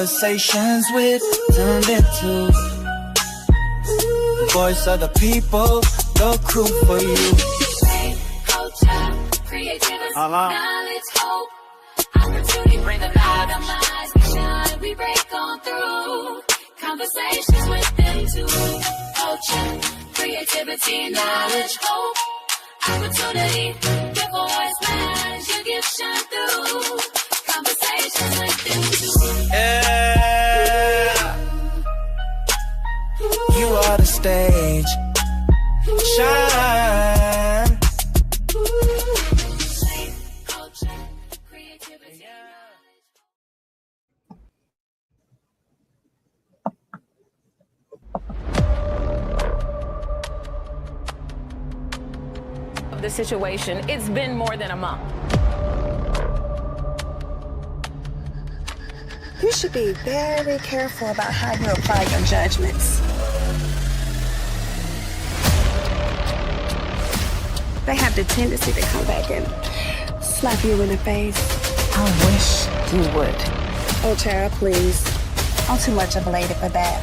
Conversations with turned into voice of the people, the crew for you. Culture, creativity, knowledge, hope, opportunity, bring the light of minds. We shine, we break on through. Conversations with them too. Culture, creativity, knowledge, hope, opportunity, your voice matters, you give shine through. Conversations with them too. Yeah. You are the stage. Shine. Culture, creativity. The situation, it's been more than a month. You should be very careful about how you apply your judgments. They have the tendency to come back and slap you in the face. I wish you would. Oh, Tara, please. I'm too much of a lady for that.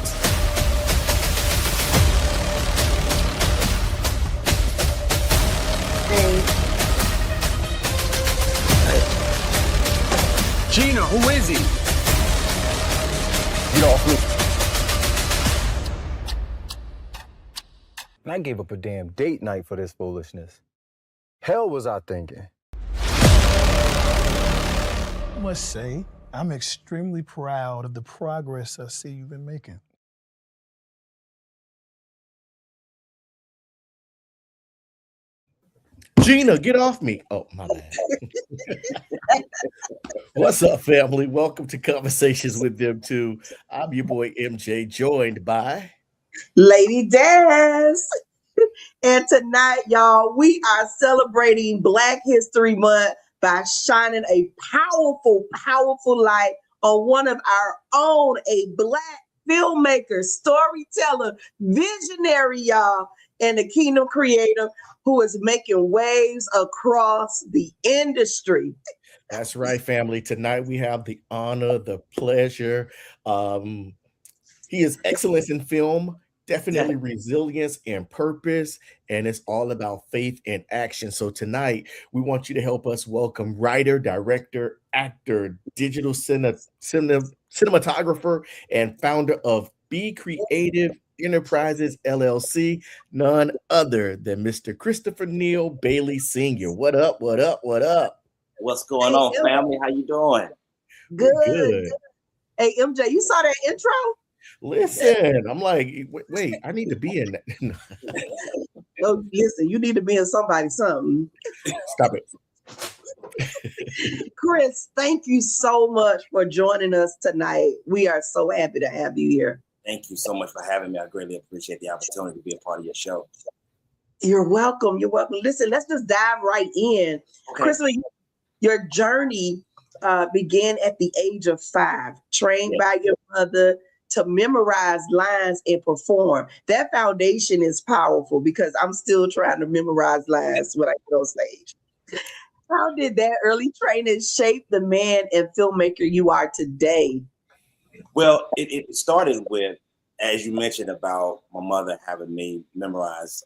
Gina, who is he? Get off me. I gave up a damn date night for this foolishness. Hell was I thinking? I must say, I'm extremely proud of the progress I see you've been making. Gina, get off me. Oh, my bad. What's up, family? Welcome to Conversations with Them Too. I'm your boy MJ, joined by Lady Des. And tonight, y'all, we are celebrating Black History Month by shining a powerful, powerful light on one of our own, a Black filmmaker, storyteller, visionary, y'all, and the kingdom creator who is making waves across the industry. That's right, family. Tonight we have the honor, the pleasure. He is excellence in film, definitely resilience and purpose, and it's all about faith and action. So tonight we want you to help us welcome writer, director, actor, digital cinematographer, and founder of Be Creative Enterprises LLC, none other than Mr. Christopher Neill Bailey Sr. What up? What up? What up? What's going on, family? How you doing? Good. Hey, MJ, you saw that intro? Listen, I'm like, wait, I need to be in that. Oh, listen, you need to be in somebody's something. Stop it. Chris, thank you so much for joining us tonight. We are so happy to have you here. Thank you so much for having me. I greatly appreciate the opportunity to be a part of your show. You're welcome. You're welcome. Listen, let's just dive right in. Okay. Chris, your journey began at the age of 5, trained by your mother to memorize lines and perform. That foundation is powerful because I'm still trying to memorize lines when I get on stage. How did that early training shape the man and filmmaker you are today? Well, it started with, as you mentioned, about my mother having me memorize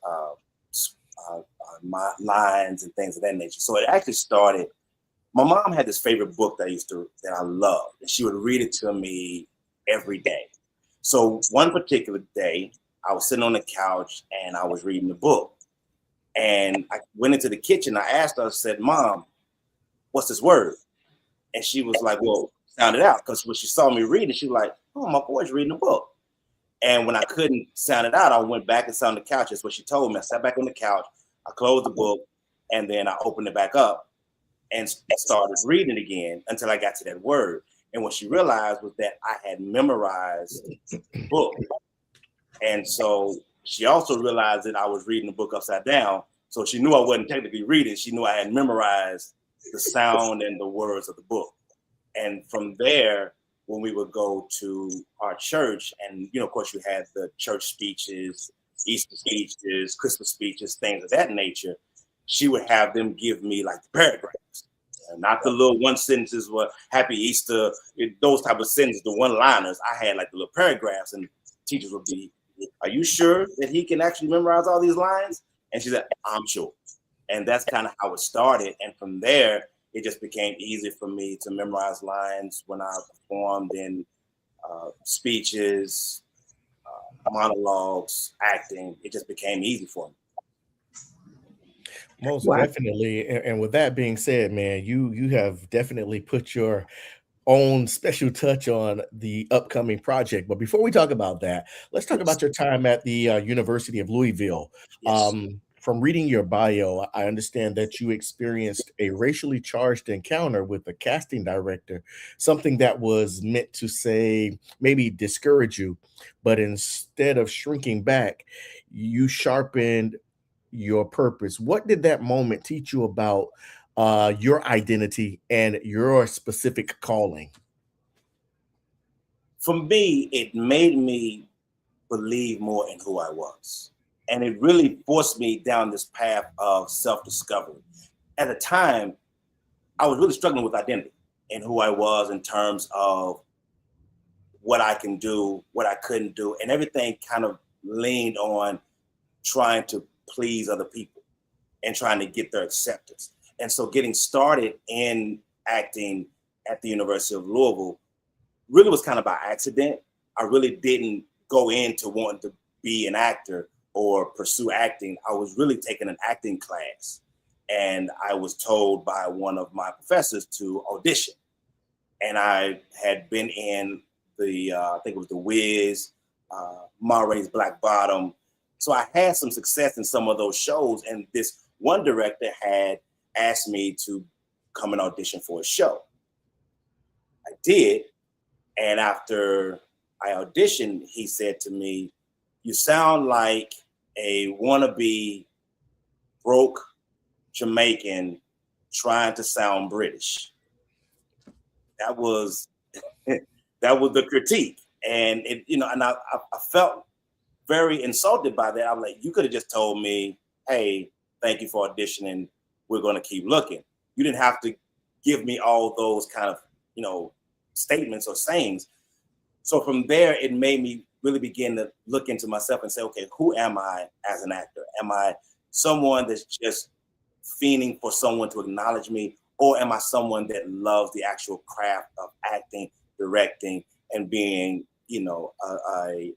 my lines and things of that nature. So it actually started. My mom had this favorite book that I loved, and she would read it to me every day. So one particular day, I was sitting on the couch and I was reading the book, and I went into the kitchen. I asked her, I said, "Mom, what's this word?" And she was like, "Well, sound it out," because when she saw me reading, she was like, "Oh, my boy's reading a book." And when I couldn't sound it out, I went back and sat on the couch. That's what she told me. I sat back on the couch, I closed the book, and then I opened it back up and started reading again until I got to that word. And what she realized was that I had memorized the book. And so she also realized that I was reading the book upside down. So she knew I wasn't technically reading. She knew I had memorized the sound and the words of the book. And from there, when we would go to our church, and of course, you had the church speeches, Easter speeches, Christmas speeches, things of that nature, she would have them give me like the paragraphs. not the little one sentences, what Happy Easter, those type of sentences, the one-liners. I had like the little paragraphs, and teachers would be, "Are you sure that he can actually memorize all these lines?" And she said, "I'm sure." And that's kind of how it started. And from there, it just became easy for me to memorize lines when I performed in speeches, monologues, acting. It just became easy for me. Most Wow. definitely. And with that being said, man, you have definitely put your own special touch on the upcoming project. But before we talk about that, let's talk about your time at the University of Louisville. Yes. From reading your bio, I understand that you experienced a racially charged encounter with a casting director, something that was meant to say maybe discourage you, but instead of shrinking back, you sharpened your purpose. What did that moment teach you about your identity and your specific calling? For me, it made me believe more in who I was. And it really forced me down this path of self-discovery. At the time, I was really struggling with identity and who I was in terms of what I can do, what I couldn't do, and everything kind of leaned on trying to please other people and trying to get their acceptance. And so getting started in acting at the University of Louisville really was kind of by accident. I really didn't go into wanting to be an actor or pursue acting. I was really taking an acting class, and I was told by one of my professors to audition. And I had been in the, I think it was The Wiz, Ma Rainey's Black Bottom. So I had some success in some of those shows. And this one director had asked me to come and audition for a show. I did. And after I auditioned, he said to me, "You sound like a wannabe broke Jamaican trying to sound British." That was that was the critique. And it, you know, and I felt very insulted by that. I'm like, you could have just told me, "Hey, thank you for auditioning. We're going to keep looking." You didn't have to give me all those kind of, you know, statements or sayings. So from there, it made me really begin to look into myself and say, okay, who am I as an actor? Am I someone that's just fiending for someone to acknowledge me? Or am I someone that loves the actual craft of acting, directing, and being, you know, a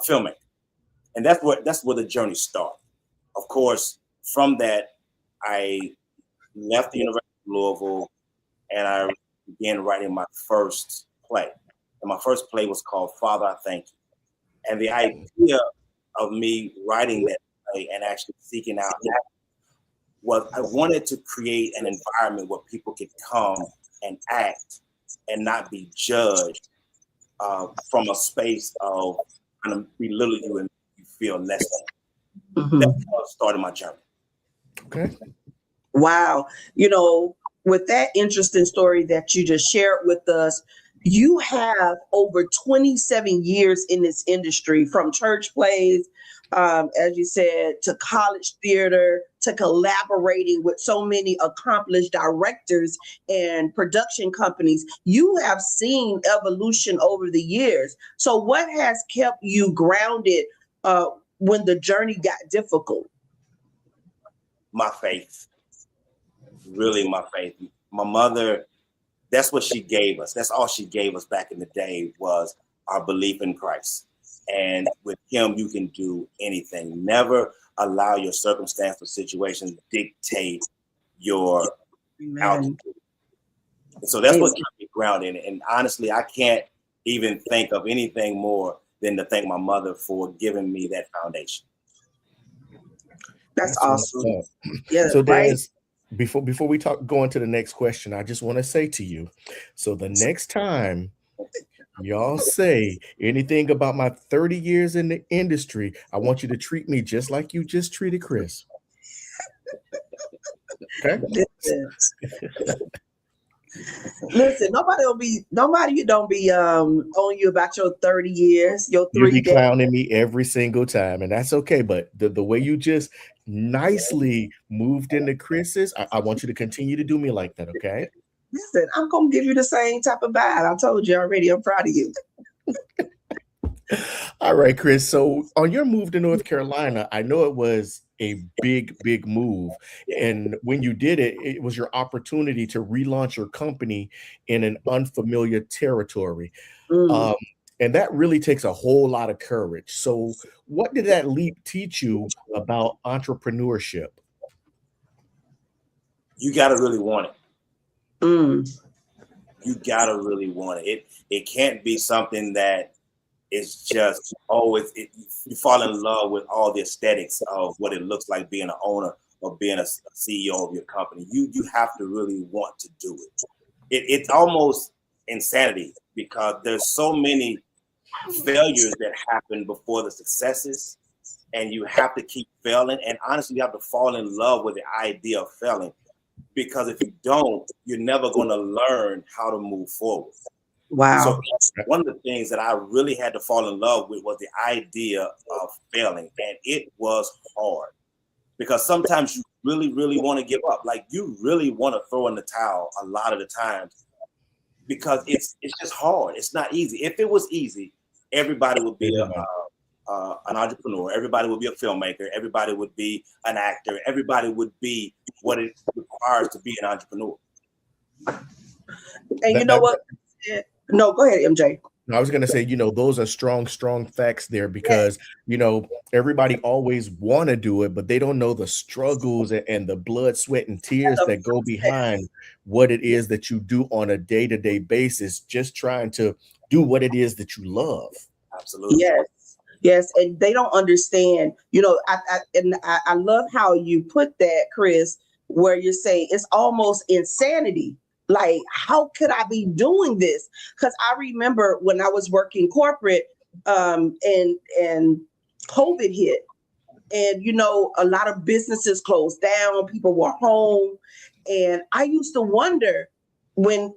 filmmaker? And that's where the journey started. Of course, from that, I left the University of Louisville and I began writing my first play. And my first play was called Father, I Thank You. And the idea of me writing that play and actually seeking out was I wanted to create an environment where people could come and act and not be judged from a space of kind of belittle you and you feel less than. Mm-hmm. That's how I started my journey. Okay. Wow. You know, with that interesting story that you just shared with us, you have over 27 years in this industry, from church plays, as you said, to college theater, to collaborating with so many accomplished directors and production companies. You have seen evolution over the years. So what has kept you grounded when the journey got difficult? My faith. Really, my faith. My mother, that's what she gave us. That's all she gave us back in the day, was our belief in Christ. And with him, you can do anything. Never allow your circumstance or situation dictate your altitude. And so that's what kept me grounded. And honestly, I can't even think of anything more than to thank my mother for giving me that foundation. That's awesome. Yeah, so there's before we go into the next question, I just want to say to you, so the next time y'all say anything about my 30 years in the industry, I want you to treat me just like you just treated Chris. Okay. Listen, nobody don't be on you about your 30 years, your You be 3 days. clowning me every single time, and that's okay. But the way you just nicely moved into Chris's, I want you to continue to do me like that, okay? Listen, I'm gonna give you the same type of vibe. I told you already. I'm proud of you. All right, Chris. So on your move to North Carolina, I know it was a big move. And when you did it, it was your opportunity to relaunch your company in an unfamiliar territory. Mm. Um, and that really takes a whole lot of courage. So what did that leap teach you about entrepreneurship? You got to really want it. Mm. You got to really want it. It can't be something that is just always, you fall in love with all the aesthetics of what it looks like being an owner or being a CEO of your company. You have to really want to do it. It's almost insanity because there's so many failures that happen before the successes, and you have to keep failing. And honestly, you have to fall in love with the idea of failing, because if you don't, you're never going to learn how to move forward. Wow. So one of the things that I really had to fall in love with was the idea of failing, and it was hard because sometimes you really want to give up. Like, you really want to throw in the towel a lot of the times because it's just hard. It's not easy. If it was easy, everybody would be an entrepreneur. Everybody would be a filmmaker. Everybody would be an actor. Everybody would be what it requires to be an entrepreneur. And you know what? No, go ahead, MJ. I was going to say, those are strong facts there because, everybody always want to do it, but they don't know the struggles and the blood, sweat, and tears that go behind what it is that you do on a day-to-day basis, just trying to do what it is that you love. Absolutely. Yes. And they don't understand, I love how you put that, Chris, where you're saying it's almost insanity. Like, how could I be doing this? Because I remember when I was working corporate, and COVID hit, and a lot of businesses closed down, people were home, and I used to wonder when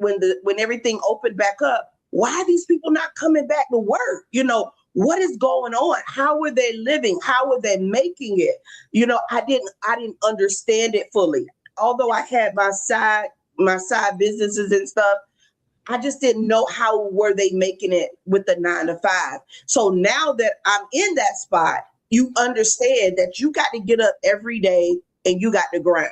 everything opened back up, why are these people not coming back to work? What is going on? How are they living? How are they making it? I didn't understand it fully. Although I had my side businesses and stuff, I just didn't know how were they making it with the 9 to 5. So now that I'm in that spot, you understand that you got to get up every day and you got to grind.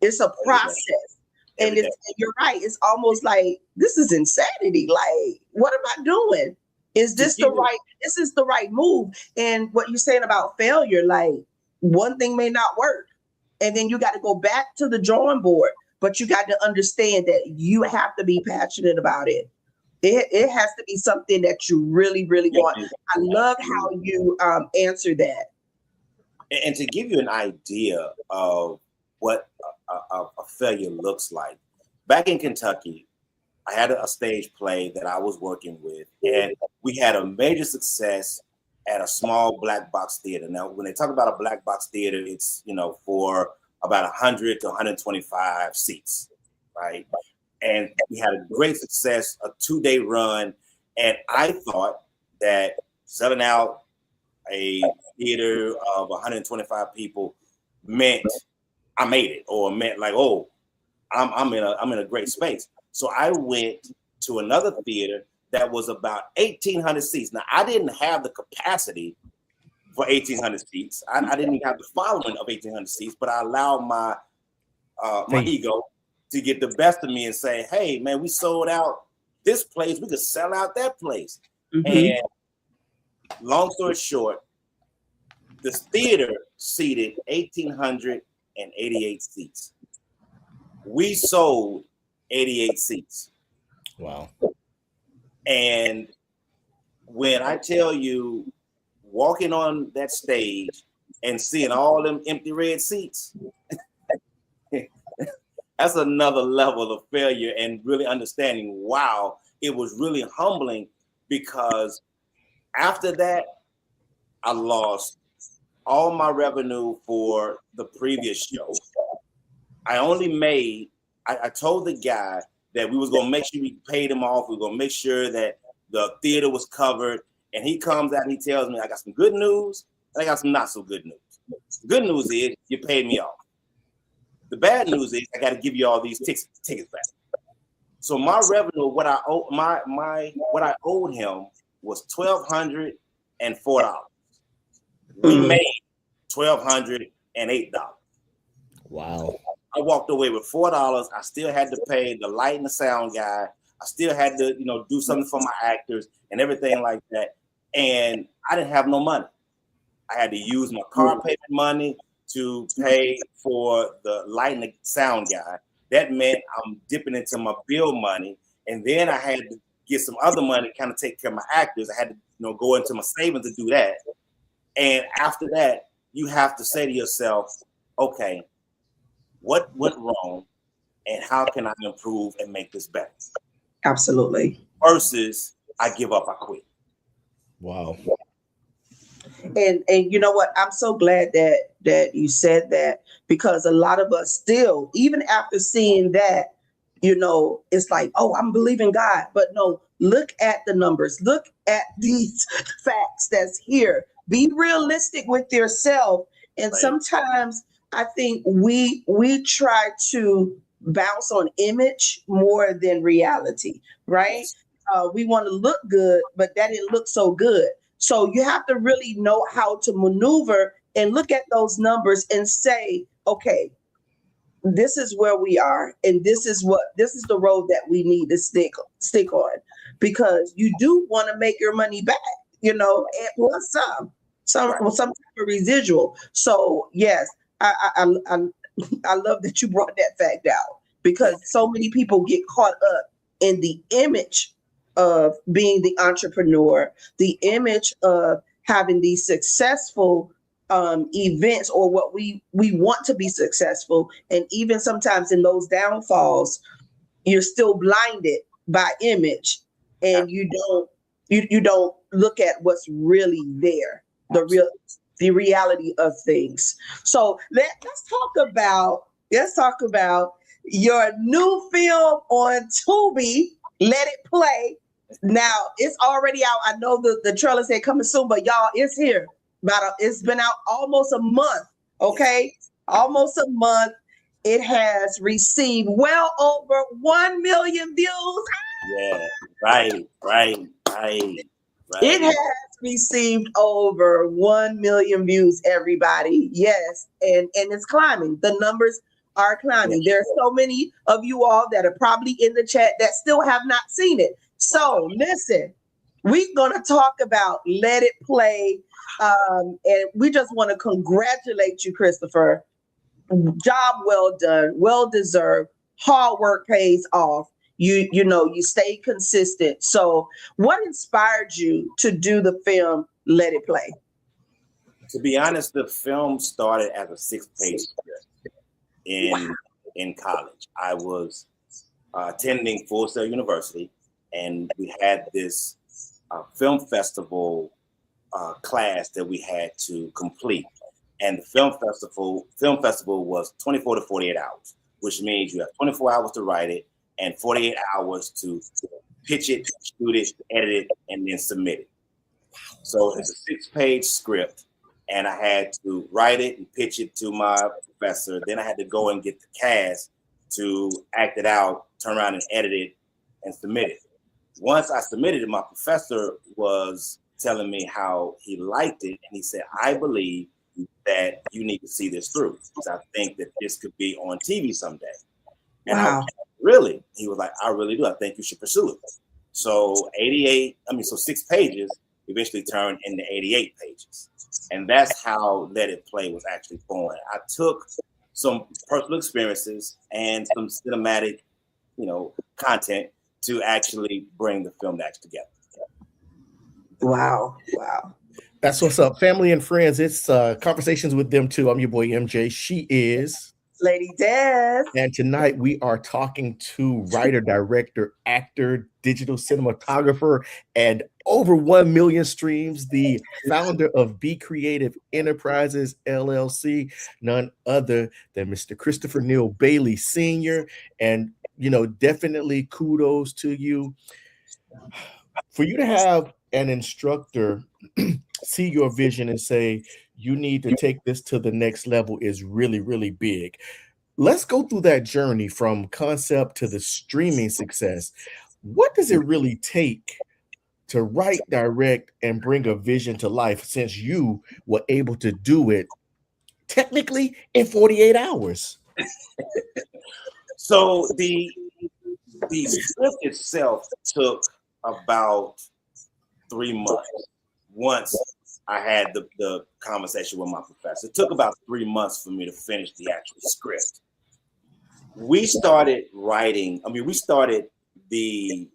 It's a process. And you're right. It's almost like, this is insanity. Like, what am I doing? Is this this is the right move? And what you're saying about failure, like, one thing may not work. And then you got to go back to the drawing board. But you got to understand that you have to be passionate about it. It has to be something that you really want. I love how you answer that. And to give you an idea of what a failure looks like, back in Kentucky, I had a stage play that I was working with, and we had a major success at a small black box theater. Now, when they talk about a black box theater, it's for about 100 to 125 seats, right? And we had a great success, a 2-day run, and I thought that selling out a theater of 125 people meant I made it, or meant like, oh, I'm in a great space. So I went to another theater that was about 1,800 seats. Now, I didn't have the capacity for 1,800 seats. I didn't even have the following of 1,800 seats, but I allowed my ego to get the best of me and say, hey, man, we sold out this place. We could sell out that place. Mm-hmm. And long story short, this theater seated 1,888 seats. We sold 88 seats. Wow. And when I tell you, walking on that stage and seeing all them empty red seats, that's another level of failure, and really understanding, wow, it was really humbling, because after that, I lost all my revenue for the previous show. I only made, I told the guy that we was gonna make sure we paid him off. We were gonna make sure that the theater was covered. And he comes out and he tells me, I got some good news and I got some not so good news. The good news is you paid me off. The bad news is I got to give you all these tickets back. So my revenue, what I owed him was $1,204. We made $1,208. Wow. I walked away with $4. I still had to pay the light and the sound guy. I still had to, do something for my actors and everything like that. And I didn't have no money. I had to use my car payment money to pay for the light and the sound guy. That meant I'm dipping into my bill money. And then I had to get some other money to kind of take care of my actors. I had to, go into my savings to do that. And after that, you have to say to yourself, okay, what went wrong and how can I improve and make this better? Absolutely. Versus I give up, I quit. Wow. And you know what? I'm so glad that you said that, because a lot of us still, even after seeing that, it's like, oh, I'm believing God. But no, look at the numbers. Look at these facts that's here. Be realistic with yourself. And sometimes I think we try to bounce on image more than reality, right? We want to look good, but that didn't look so good. So you have to really know how to maneuver and look at those numbers and say, okay, this is where we are, and this is the road that we need to stick on, because you do want to make your money back, and plus some type of residual. So yes, I love that you brought that fact out, because so many people get caught up in the image of being the entrepreneur, the image of having these successful events, or what we want to be successful. And even sometimes in those downfalls, you're still blinded by image, and you don't look at what's really there, the reality of things. So let's talk about your new film on Tubi, Let It Play. Now it's already out. I know the trailer said coming soon, but y'all, it's here. It's been out almost a month. Okay, almost a month. It has received well over 1 million views. Yeah, right. It has received over 1 million views, everybody. Yes, and it's climbing. The numbers are climbing. There are so many of you all that are probably in the chat that still have not seen it. So listen, we're going to talk about Let It Play. And we just want to congratulate you, Christopher. Job well done, well deserved. Hard work pays off. You stay consistent. So what inspired you to do the film Let It Play? To be honest, the film started as a 6-page script in college. I was attending Full Sail University, and we had this film festival class that we had to complete. And the film festival was 24 to 48 hours, which means you have 24 hours to write it and 48 hours to pitch it, shoot it, edit it, and then submit it. So it's a 6-page script, and I had to write it and pitch it to my professor. Then I had to go and get the cast to act it out, turn around and edit it and submit it. Once I submitted it, my professor was telling me how he liked it, and he said, I believe that you need to see this through, because I think that this could be on TV someday. And wow. Really? He was like, I really do. I think you should pursue it. So 6 pages eventually turned into 88 pages. And that's how Let It Play was actually born. I took some personal experiences and some cinematic, content to actually bring the film together. Wow. That's what's up, family and friends. It's Conversations with Them Too. I'm your boy MJ. She is Lady Des. And tonight we are talking to writer, director, actor, digital cinematographer, and over 1 million streams, the founder of Be Creative Enterprises, LLC, none other than Mr. Christopher Neill Bailey Sr. And definitely kudos to you. For you to have an instructor see your vision and say, you need to take this to the next level is really, really big. Let's go through that journey from concept to the streaming success. What does it really take to write, direct, and bring a vision to life since you were able to do it technically in 48 hours? So the script itself took about 3 months. Once I had the conversation with my professor, it took about 3 months for me to finish the actual script. We started writing. I mean, we started the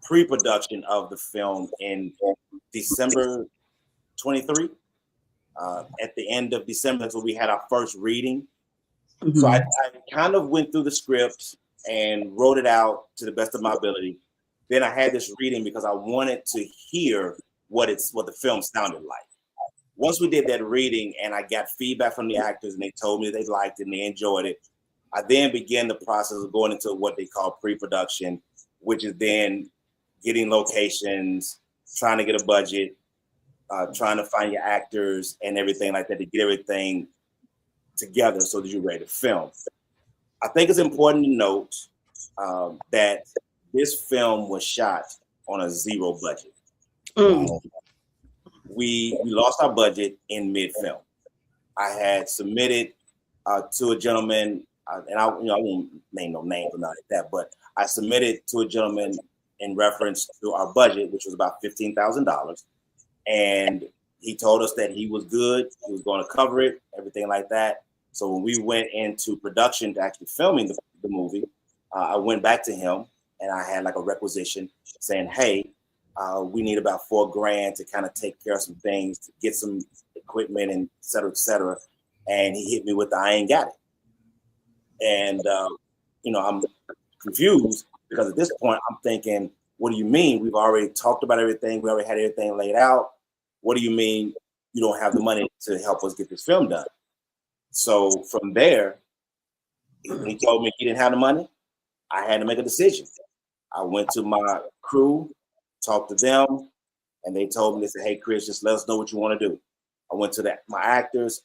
pre-production of the film in December 23. At the end of December, that's when we had our first reading. Mm-hmm. So I kind of went through the script and wrote it out to the best of my ability. Then I had this reading because I wanted to hear what the film sounded like. Once we did that reading and I got feedback from the actors and they told me they liked it and they enjoyed it, I then began the process of going into what they call pre-production, which is then getting locations, trying to get a budget, trying to find your actors and everything like that to get everything together so that you're ready to film. I think it's important to note that this film was shot on a zero budget. Wow. We lost our budget in mid-film. I had submitted to a gentleman, and I won't name no names or nothing like that, but I submitted to a gentleman in reference to our budget, which was about $15,000. And he told us that he was good, he was going to cover it, everything like that. So when we went into production to actually filming the movie, I went back to him and I had like a requisition saying, hey, we need about $4,000 to kind of take care of some things, to get some equipment and et cetera, et cetera. And he hit me with the, I ain't got it. And, I'm confused because at this point I'm thinking, what do you mean? We've already talked about everything. We already had everything laid out. What do you mean you don't have the money to help us get this film done? So from there, when he told me he didn't have the money, I had to make a decision. I went to my crew, talked to them, and they told me, they said, hey, Chris, just let us know what you want to do. I went to my actors,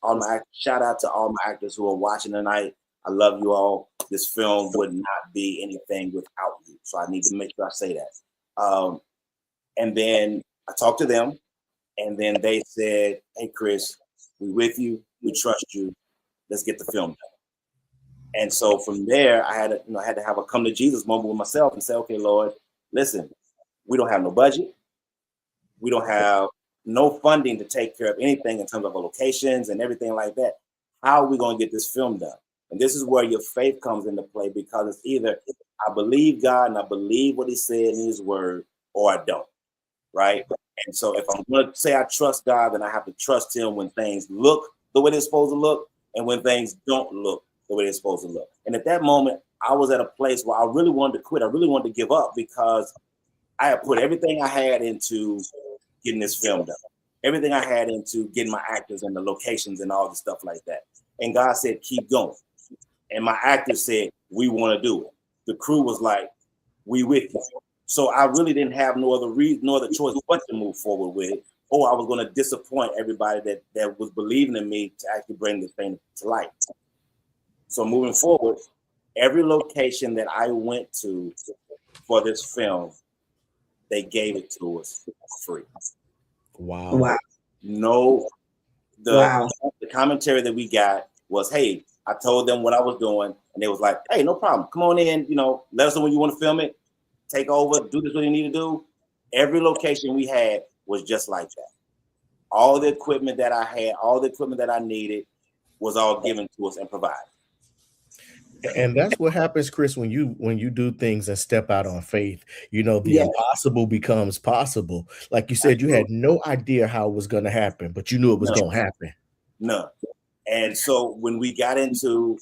shout out to all my actors who are watching tonight. I love you all. This film would not be anything without you. So I need to make sure I say that. And then I talked to them, and then they said, hey, Chris, we with you. We trust you. Let's get the film done. And so from there, I had to have a come to Jesus moment with myself and say, okay, Lord, listen, we don't have no budget. We don't have no funding to take care of anything in terms of locations and everything like that. How are we going to get this film done? And this is where your faith comes into play, because it's either I believe God and I believe what he said in his word, or I don't, right? And so if I'm going to say I trust God, then I have to trust him when things look the way they're supposed to look and when things don't look the way they're supposed to look. And at that moment, I was at a place where I really wanted to quit. I really wanted to give up because I had put everything I had into getting this film done. Everything I had into getting my actors and the locations and all the stuff like that. And God said, keep going. And my actors said, we want to do it. The crew was like, we with you. So I really didn't have no other choice but to move forward with it, or I was going to disappoint everybody that was believing in me to actually bring this thing to light. So moving forward, every location that I went to for this film, they gave it to us for free. Wow. The commentary that we got was, hey, I told them what I was doing, and they was like, hey, no problem. Come on in, let us know when you want to film it. Take over, do this what you need to do. Every location we had was just like that. All the equipment that I had, all the equipment that I needed was all given to us and provided. And that's what happens, Chris, when you do things and step out on faith. The impossible becomes possible. Like you said, you had no idea how it was going to happen, but you knew it was going to happen. None. And so when we got into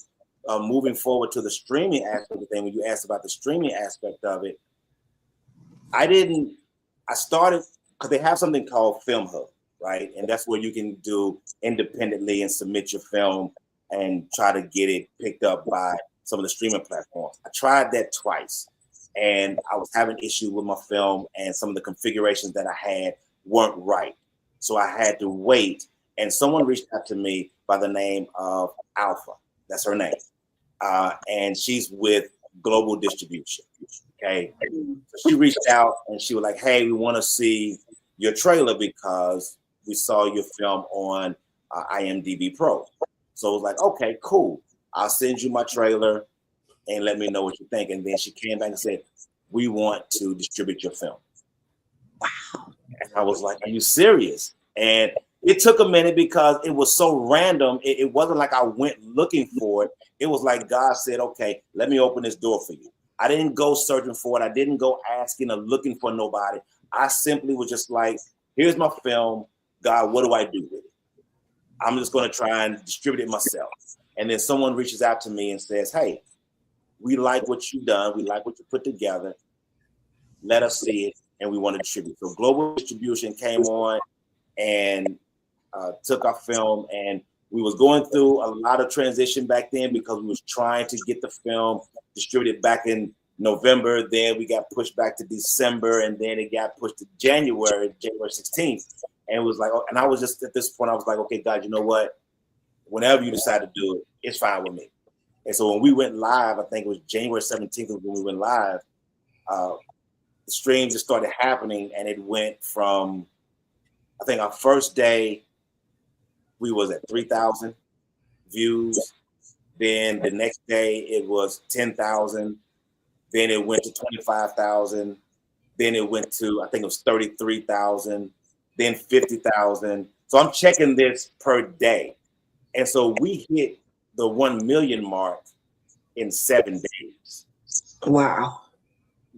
moving forward to the streaming aspect of the thing, when you asked about the streaming aspect of it, I started because they have something called Film Hub, right? And that's where you can do independently and submit your film and try to get it picked up by some of the streaming platforms. I tried that twice, and I was having issues with my film, and some of the configurations that I had weren't right. So I had to wait, and someone reached out to me by the name of Alpha. That's her name. And she's with Global Distribution. Okay. So she reached out and she was like, hey, we want to see your trailer because we saw your film on IMDb Pro. So I was like, okay, cool. I'll send you my trailer and let me know what you think. And then she came back and said, we want to distribute your film. Wow. And I was like, are you serious? And it took a minute because it was so random. It wasn't like I went looking for it. It was like God said, okay, let me open this door for you. I didn't go searching for it. I didn't go asking or looking for nobody. I simply was just like, here's my film. God, what do I do with it? I'm just going to try and distribute it myself. And then someone reaches out to me and says, hey, we like what you've done. We like what you put together. Let us see it. And we want to distribute. So Global Distribution came on and took our film, and we was going through a lot of transition back then because we was trying to get the film distributed back in November. Then we got pushed back to December, and then it got pushed to January 16th. And it was like, and I was just at this point, I was like, okay, God, you know what? Whenever you decide to do it, it's fine with me. And so when we went live, I think it was January 17th when we went live, the stream just started happening, and it went from, I think our first day, we was at 3,000 views. Then the next day it was 10,000. Then it went to 25,000. Then it went to, I think it was 33,000. Then 50,000. So I'm checking this per day. And so we hit the 1 million mark in 7 days. Wow.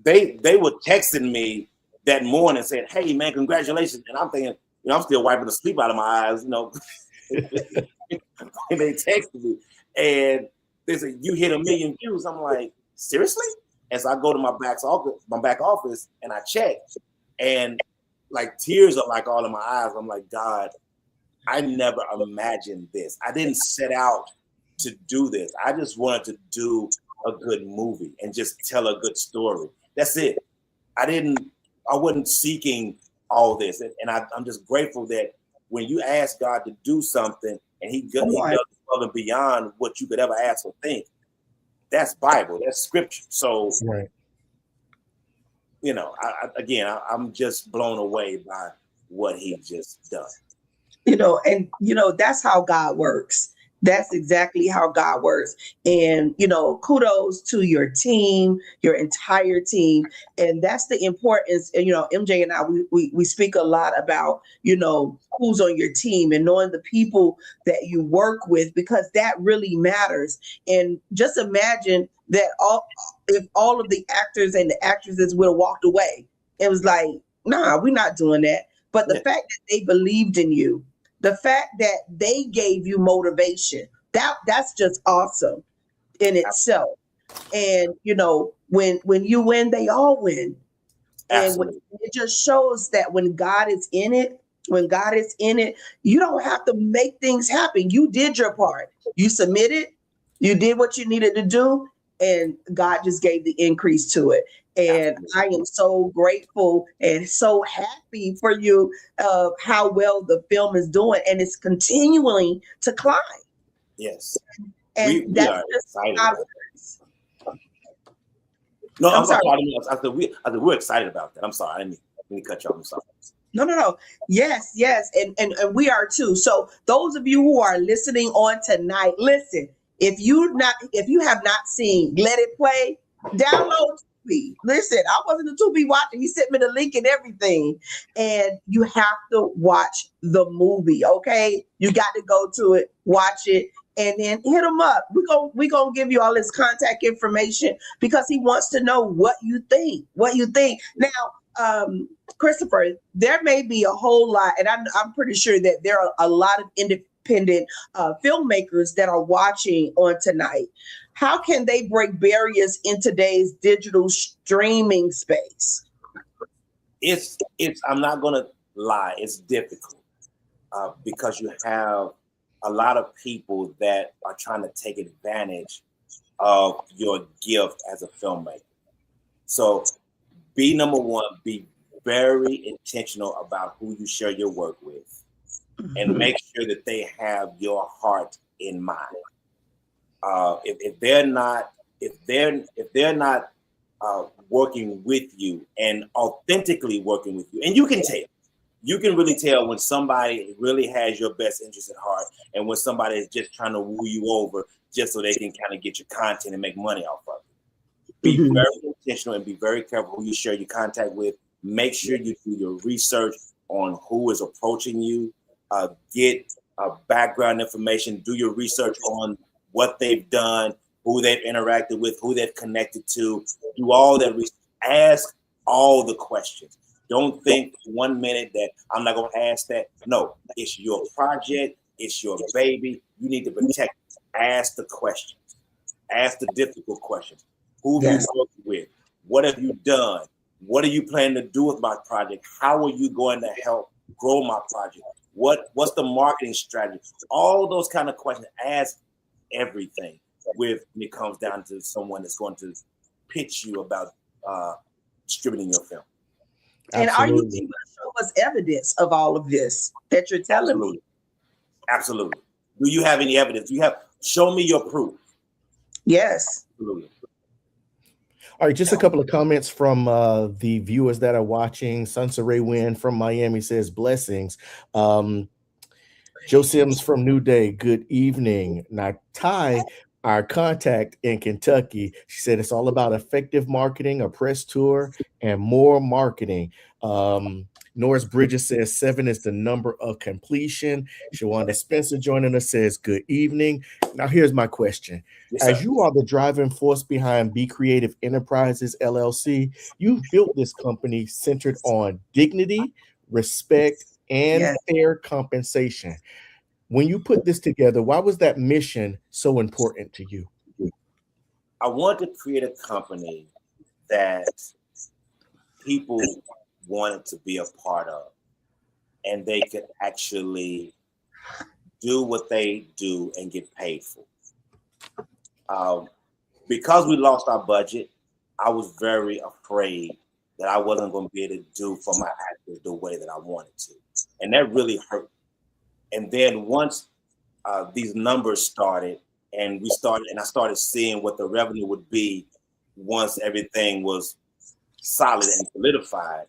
They were texting me that morning saying, hey man, congratulations. And I'm thinking, I'm still wiping the sleep out of my eyes, and they texted me and they said, you hit 1 million views. I'm like, seriously? And so I go to my back office and I check, and like tears are like all in my eyes. I'm like, God, I never imagined this. I didn't set out to do this. I just wanted to do a good movie and just tell a good story. That's it. I wasn't seeking all this. And I'm just grateful that when you ask God to do something and he does above and beyond what you could ever ask or think, that's Bible, that's scripture. So, right. I'm just blown away by what he just done. That's how God works. That's exactly how God works. And, kudos to your team, your entire team. And that's the importance. And, MJ and I, we speak a lot about, who's on your team and knowing the people that you work with, because that really matters. And just imagine that if all of the actors and the actresses would have walked away, it was like, nah, we're not doing that. But the fact that they believed in you, the fact that they gave you motivation, that's just awesome in itself. And, when you win, they all win. And it just shows that when God is in it, you don't have to make things happen. You did your part. You submitted, you did what you needed to do, and God just gave the increase to it. And I am so grateful and so happy for you of how well the film is doing, and it's continuing to climb. Yes. And we are excited about it. No, I'm sorry. I said we're excited about that. I'm sorry. I didn't mean to cut you off. I'm sorry. No. Yes. And we are too. So those of you who are listening on tonight, listen, if you have not seen Let It Play, download Tubi. Listen, I wasn't a Tubi watcher. He sent me the link and everything. And you have to watch the movie, okay? You got to go to it, watch it, and then hit him up. We're gonna give you all his contact information because he wants to know what you think. Now, Christopher, there may be a whole lot, and I'm pretty sure that there are a lot of independent filmmakers that are watching on tonight. How can they break barriers in today's digital streaming space? It's I'm not gonna lie, it's difficult because you have a lot of people that are trying to take advantage of your gift as a filmmaker. So be number one, be very intentional about who you share your work with, and make sure that they have your heart in mind. If they're not working with you and authentically working with you, and you can really tell when somebody really has your best interest at heart, and when somebody is just trying to woo you over just so they can kind of get your content and make money off of it. Be very intentional and be very careful who you share your contact with. Make sure you do your research on who is approaching you. Get background information. Do your research on what they've done, who they've interacted with, who they've connected to. Do all that research. Ask all the questions. Don't think 1 minute that I'm not going to ask that. No, it's your project. It's your baby. You need to protect it. Ask the questions. Ask the difficult questions. Who have you worked with? What have you done? What are you planning to do with my project? How are you going to help grow my project? What's the marketing strategy? All those kind of questions. Ask everything when it comes down to someone that's going to pitch you about distributing your film. And are you able to show us evidence of all of this that you're telling me? Absolutely. Do you have any evidence? Show me your proof. Yes. Absolutely. All right, just a couple of comments from the viewers that are watching. Sunsaray Win from Miami says blessings. Joe Sims from New Day, good evening. Now, Ty, our contact in Kentucky, she said it's all about effective marketing, a press tour, and more marketing. Norris Bridges says 7 is the number of completion. Shawanda Spencer joining us says good evening. Now, here's my question. Yes, as you are the driving force behind Be Creative Enterprises, LLC, you've built this company centered on dignity, respect, and fair compensation. When you put this together, why was that mission so important to you? I want to create a company that people wanted to be a part of, and they could actually do what they do and get paid for. Because we lost our budget, I was very afraid that I wasn't going to be able to do for my actors the way that I wanted to. And that really hurt. And then once these numbers started, and I started seeing what the revenue would be once everything was solid and solidified,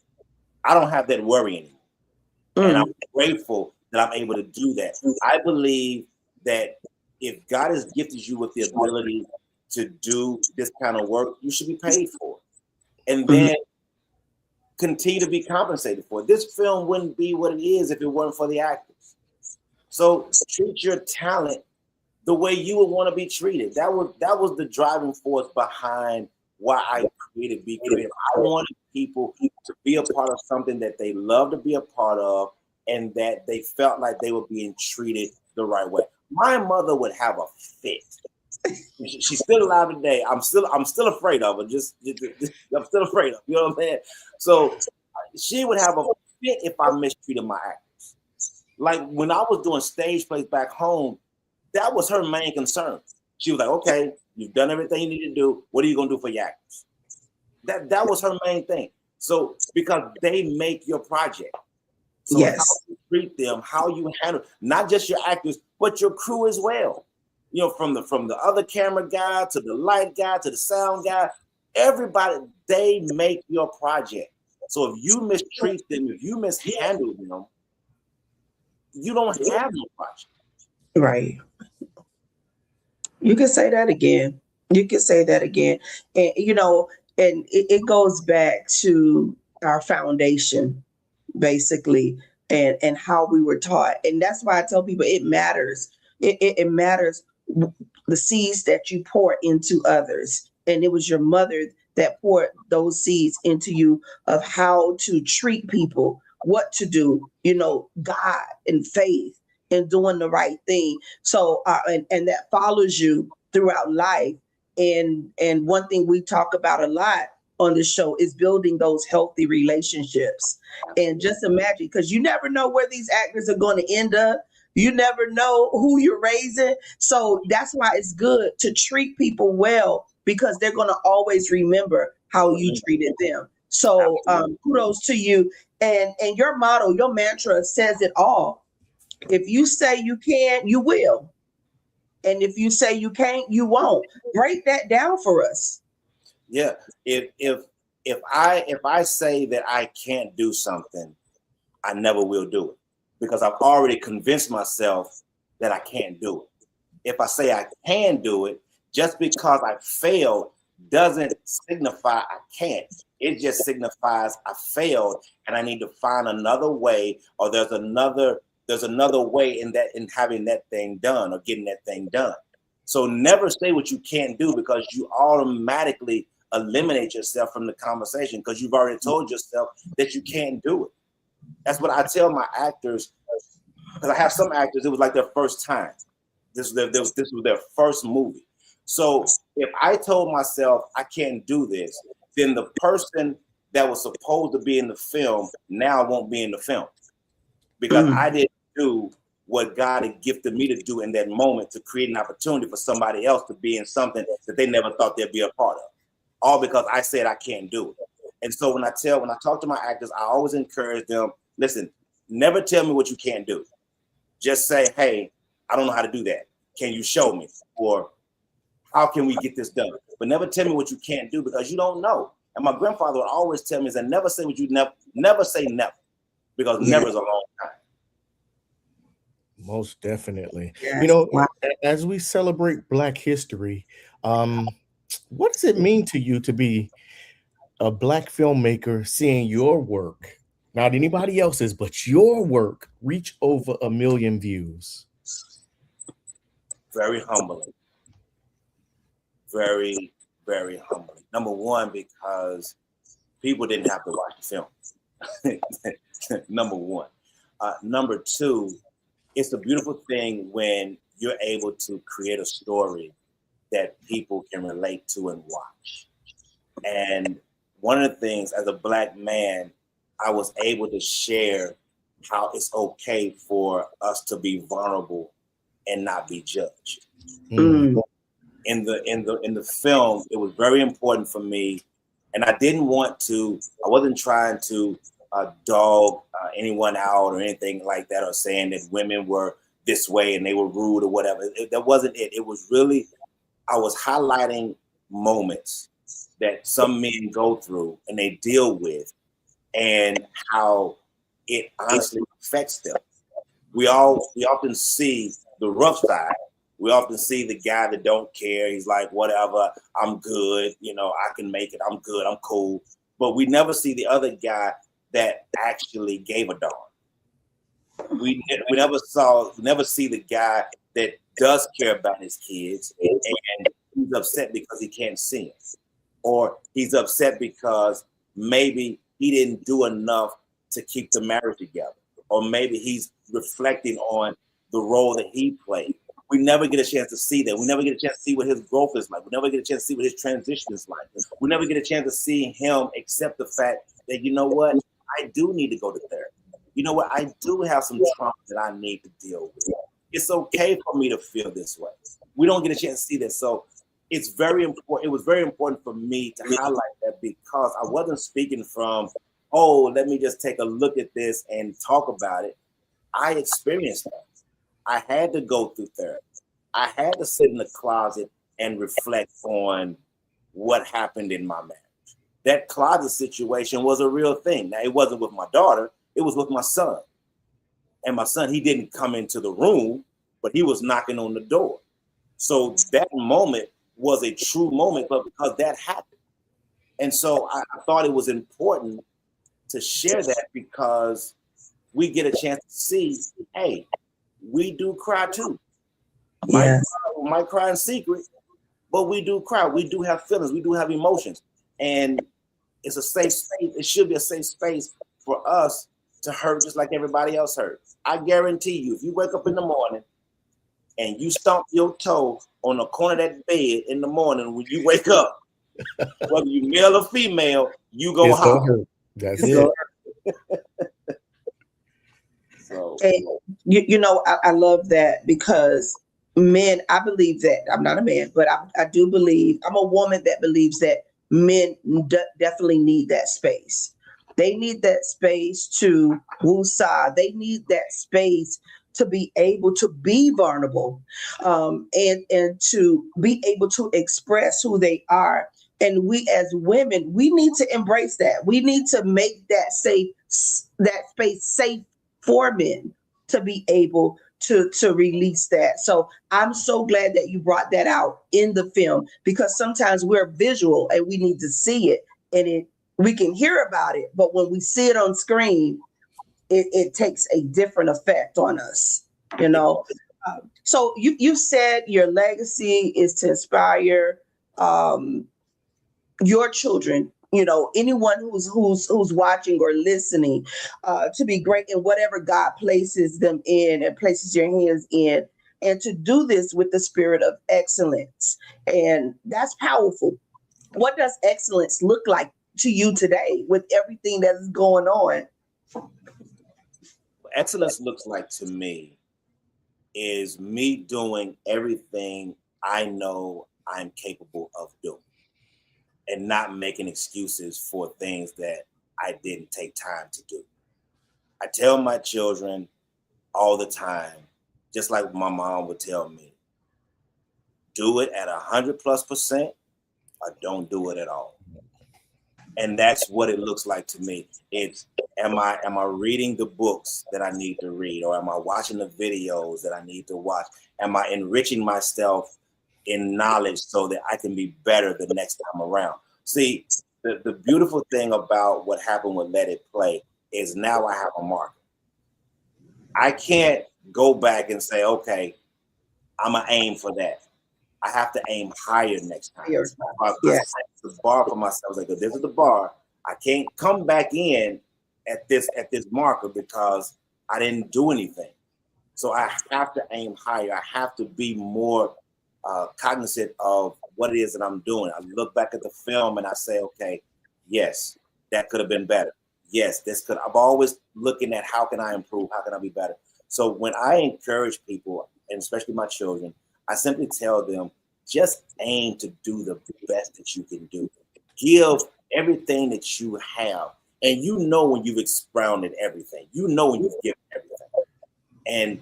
I don't have that worry anymore. And I'm grateful that I'm able to do that. I believe that if God has gifted you with the ability to do this kind of work, you should be paid for it. And then continue to be compensated for it. This film wouldn't be what it is if it weren't for the actors. So treat your talent the way you would want to be treated. That was the driving force behind why I created Be Creative. I wanted people to be a part of something that they love to be a part of, and that they felt like they were being treated the right way. My mother would have a fit. She's still alive today. I'm still afraid of her. I'm still afraid of her. You know what I'm saying? So she would have a fit if I mistreated my actors. Like when I was doing stage plays back home, that was her main concern. She was like, "Okay, you've done everything you need to do. What are you gonna do for your actors?" That was her main thing. So because they make your project. So how you treat them, how you handle not just your actors, but your crew as well. You know, from the other camera guy to the light guy to the sound guy, everybody, they make your project. So if you mistreat them, if you mishandle them, you don't have no project. Right. You can say that again. You can say that again. And and it goes back to our foundation, basically, and how we were taught. And that's why I tell people it matters. It matters the seeds that you pour into others. And it was your mother that poured those seeds into you of how to treat people, what to do, God and faith and doing the right thing. So, and that follows you throughout life. And one thing we talk about a lot on the show is building those healthy relationships. And just imagine, because you never know where these actors are going to end up. You never know who you're raising. So that's why it's good to treat people well, because they're going to always remember how you treated them. So kudos to you. And your motto, your mantra says it all. If you say you can, you will. And if you say you can't, you won't. Break that down for us. Yeah. If I say that I can't do something, I never will do it, because I've already convinced myself that I can't do it. If I say I can do it, just because I failed doesn't signify I can't. It just signifies I failed and I need to find another way, or there's another way in having that thing done or getting that thing done. So never say what you can't do, because you automatically eliminate yourself from the conversation, because you've already told yourself that you can't do it. That's what I tell my actors, because I have some actors, it was like their first time. This was their first movie. So if I told myself I can't do this, then the person that was supposed to be in the film now won't be in the film, because I didn't do what God had gifted me to do in that moment, to create an opportunity for somebody else to be in something that they never thought they'd be a part of, all because I said I can't do it. And so when I talk to my actors, I always encourage them, listen, never tell me what you can't do. Just say, hey, I don't know how to do that. Can you show me? Or how can we get this done? But never tell me what you can't do, because you don't know. And my grandfather would always tell me is that never say what you never say never, because never is a long time. Most definitely. Yes. You know, Wow. as we celebrate Black history, what does it mean to you to be a Black filmmaker, seeing your work, not anybody else's, but your work, reach over 1 million views? Very humbling. Very, very humbling. Number one, because people didn't have to watch the film. Number one. Number two, it's a beautiful thing when you're able to create a story that people can relate to and watch. And one of the things, as a Black man, I was able to share how it's okay for us to be vulnerable and not be judged. In the film, it was very important for me, and I wasn't trying to dog anyone out or anything like that, or saying that women were this way and they were rude or whatever. That wasn't it. It was really, I was highlighting moments that some men go through and they deal with, and how it honestly affects them. We often see the rough side. We often see the guy that don't care. He's like, whatever, I'm good. I can make it. I'm good. I'm cool. But we never see the other guy that actually gave a darn. We never see the guy that does care about his kids, and he's upset because he can't see him, or he's upset because maybe he didn't do enough to keep the marriage together, or maybe he's reflecting on the role that he played. We never get a chance to see that. We never get a chance to see what his growth is like. We never get a chance to see what his transition is like. We never get a chance to see him accept the fact that, you know what, I do need to go to therapy. You know what, I do have some trauma that I need to deal with. It's okay for me to feel this way. We don't get a chance to see that. So it's very important. It was very important for me to highlight that, because I wasn't speaking from, oh, let me just take a look at this and talk about it. I experienced that. I had to go through therapy. I had to sit in the closet and reflect on what happened in my marriage. That closet situation was a real thing. Now, it wasn't with my daughter. It was with my son. And my son, he didn't come into the room, but he was knocking on the door. So that moment was a true moment, but because that happened. And so I thought it was important to share that, because we get a chance to see, hey, we do cry too. Yes. Might cry in secret, but we do cry. We do have feelings. We do have emotions. And it's a safe space. It should be a safe space for us to hurt just like everybody else hurts. I guarantee you, if you wake up in the morning and you stomp your toe on the corner of that bed in the morning when you wake up, whether you male or female, you go holler. That's it. And you know, I love that because men, I believe that I'm not a man, but I do believe I'm a woman that believes that men definitely need that space. They need that space to woosah. They need that space to be able to be vulnerable, and to be able to express who they are. And we as women, we need to embrace that. We need to make that space safe for men to be able to release that. So I'm so glad that you brought that out in the film, because sometimes we're visual and we need to see it, and we can hear about it, but when we see it on screen, it takes a different effect on us, you know. So you said your legacy is to inspire your children, you know, anyone who's watching or listening, to be great in whatever God places them in and places your hands in, and to do this with the spirit of excellence. And that's powerful. What does excellence look like to you today with everything that is going on? Excellence looks like to me is me doing everything I know I'm capable of doing and not making excuses for things that I didn't take time to do. I tell my children all the time, just like my mom would tell me, do it at 100+% or don't do it at all. And that's what it looks like to me. It's am I reading the books that I need to read, or am I watching the videos that I need to watch? Am I enriching myself in knowledge so that I can be better the next time around? See, the beautiful thing about what happened with Let It Play is now I have a marker. I can't go back and say, okay, I'm gonna aim for that. I have to aim higher next time. Yeah. I set the bar for myself. I was like, this is the bar. I can't come back in at this marker because I didn't do anything. So I have to aim higher. I have to be more cognizant of what it is that I'm doing. I look back at the film and I say, okay, yes, that could have been better. Yes, this could. I'm always looking at how can I improve? How can I be better? So when I encourage people, and especially my children, I simply tell them, just aim to do the best that you can do. Give everything that you have. And you know when you've expounded everything. You know when you've given everything. And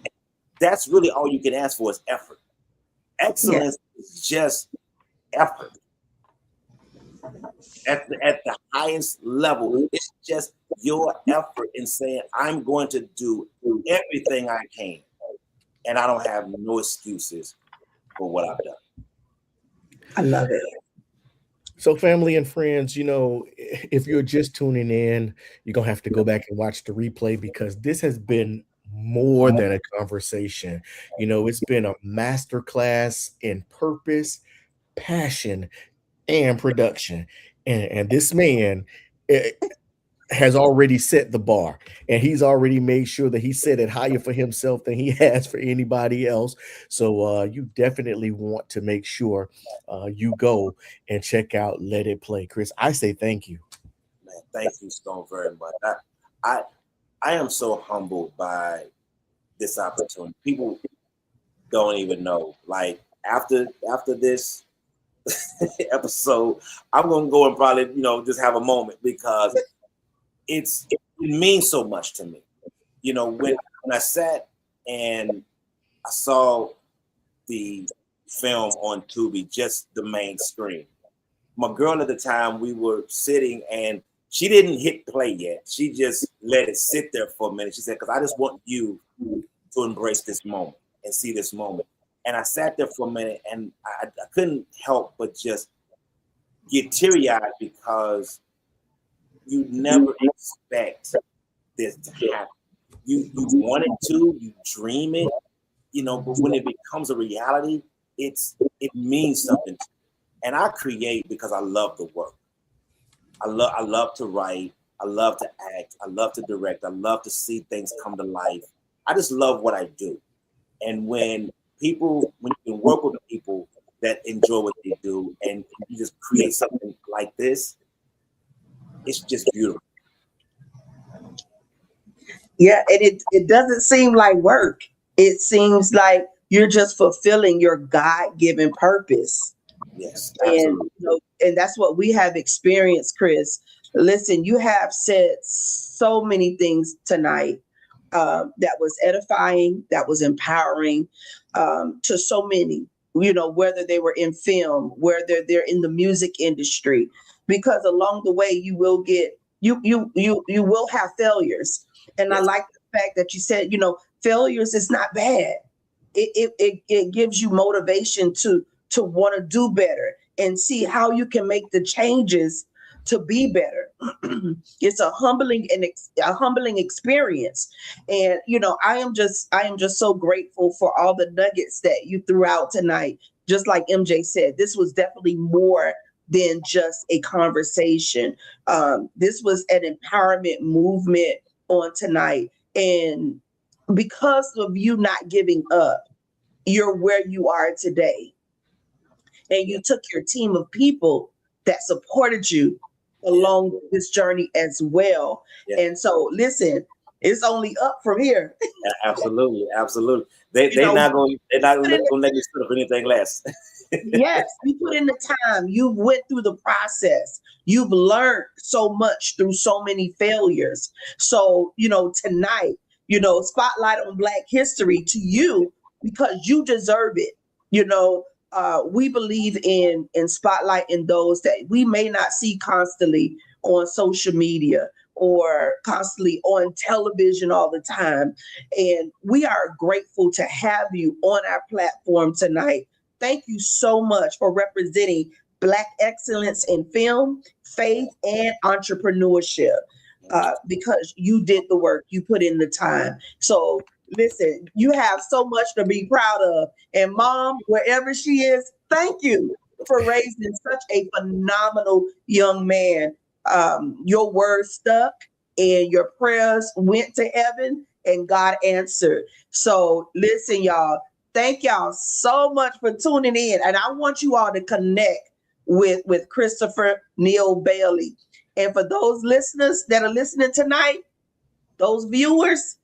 that's really all you can ask for is effort. Excellence is just effort. At the highest level, it's just your effort in saying, I'm going to do everything I can. And I don't have no excuses for what I've done. I love it. So, family and friends, you know, if you're just tuning in, you're going to have to go back and watch the replay because this has been more than a conversation. You know, it's been a masterclass in purpose, passion, and production. And this man has already set the bar, and he's already made sure that he set it higher for himself than he has for anybody else. So you definitely want to make sure you go and check out Let It Play. Chris, I say thank you. Man, thank you so very much. I am so humbled by this opportunity. People don't even know. Like after this episode, I'm gonna go and probably, just have a moment because it means so much to me. You know, when I sat and I saw the film on Tubi, just the main screen. My girl at the time, we were sitting and she didn't hit play yet. She just let it sit there for a minute. She said, because I just want you to embrace this moment and see this moment. And I sat there for a minute and I couldn't help but just get teary-eyed because you never expect this to happen. You want it to, you dream it, but when it becomes a reality, it means something to me. And I create because I love the work. I love to write. I love to act. I love to direct. I love to see things come to life. I just love what I do. And when you can work with people that enjoy what they do and you just create something like this, it's just beautiful. Yeah, and it doesn't seem like work. It seems like you're just fulfilling your God-given purpose. Yes, And absolutely. and that's what we have experienced, Chris. Listen, you have said so many things tonight that was edifying, that was empowering to so many. Whether they were in film, whether they're in the music industry, because along the way you will get you will have failures. And I Yes. like the fact that you said, failures is not bad. It gives you motivation to want to do better and see how you can make the changes to be better. It's a humbling experience. And I am just so grateful for all the nuggets that you threw out tonight. Just like MJ said, this was definitely more than just a conversation. This was an empowerment movement on tonight. And because of you not giving up, you're where you are today. And you took your team of people that supported you along this journey as well. Yeah. And so, listen, it's only up from here. Absolutely, absolutely. They're not gonna let you sit up anything less. Yes, you put in the time. You went through the process. You've learned so much through so many failures. So, tonight, spotlight on Black history to you because you deserve it. We believe in spotlighting those that we may not see constantly on social media or constantly on television all the time. And we are grateful to have you on our platform tonight. Thank you so much for representing Black excellence in film, faith, and entrepreneurship because you did the work, you put in the time. So listen, you have so much to be proud of. And Mom, wherever she is, thank you for raising such a phenomenal young man. Your words stuck and your prayers went to heaven and God answered. So listen, y'all. Thank y'all so much for tuning in. And I want you all to connect with Christopher Neill Bailey. And for those listeners that are listening tonight, those viewers,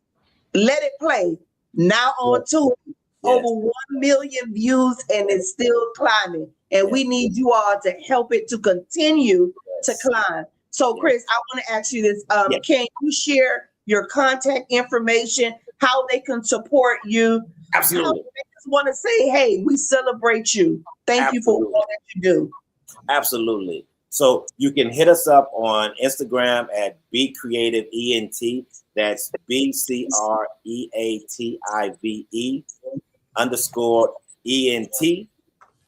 let it play. Now on Tubi, over 1 million views and it's still climbing. And we need you all to help it to continue to climb. So Chris, I want to ask you this. Can you share your contact information, how they can support you? Absolutely. I just want to say, hey, we celebrate you. Thank you for all that you do. Absolutely. So you can hit us up on Instagram at Be Creative ENT. That's BCREATIVE_ENT.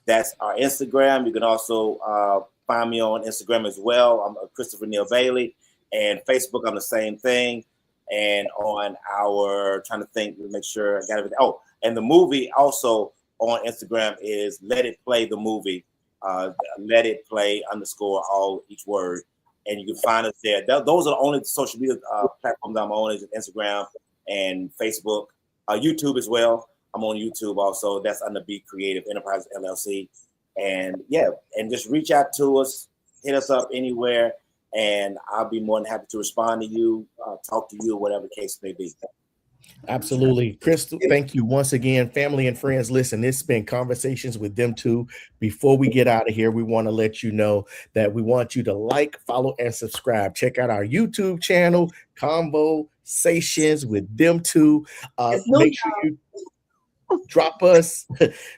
That's our Instagram. You can also find me on Instagram as well. I'm Christopher Neill Bailey. And Facebook, I'm the same thing. And on our, trying to think, to make sure I got everything. Oh, and the movie also on Instagram is Let It Play the Movie. Let It Play _ each word. And you can find us there. Those are the only social media platforms I'm on, is Instagram and Facebook. YouTube as well. I'm on YouTube also. That's under Be Creative Enterprises LLC. And and just reach out to us, hit us up anywhere, and I'll be more than happy to respond to you, talk to you, whatever the case may be. Absolutely. Crystal, thank you once again. Family and friends, listen, it's been Conversations with Them Two. Before we get out of here, we want to let you know that we want you to like, follow, and subscribe. Check out our YouTube channel, Conversations with Them Two. Make sure you drop us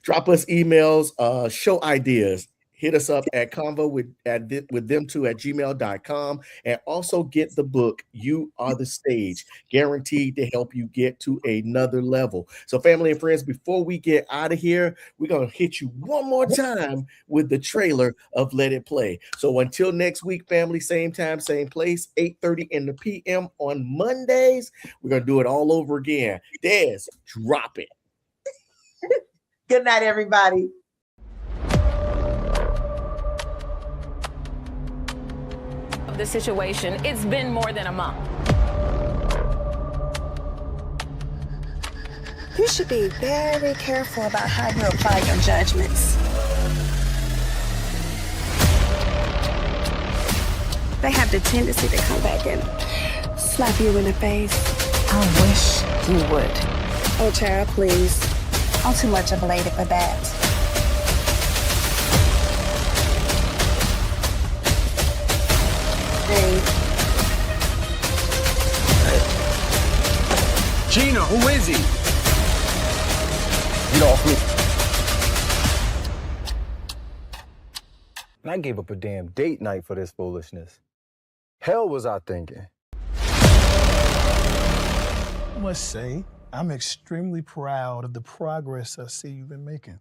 emails, show ideas. Hit us up at convo@them2@gmail.com, and also get the book, You Are the Stage, guaranteed to help you get to another level. So family and friends, before we get out of here, we're going to hit you one more time with the trailer of Let It Play. So until next week, family, same time, same place, 8:30 in the PM on Mondays. We're going to do it all over again. Des, drop it. Good night, everybody. The situation, it's been more than a month. You should be very careful about how you apply your judgments. They have the tendency to come back and slap you in the face. I wish you would. Oh, child, please. I'm too much of a lady for that. Hey. Gina, who is he? Get off me. And I gave up a damn date night for this foolishness. Hell was I thinking? I must say, I'm extremely proud of the progress I see you've been making.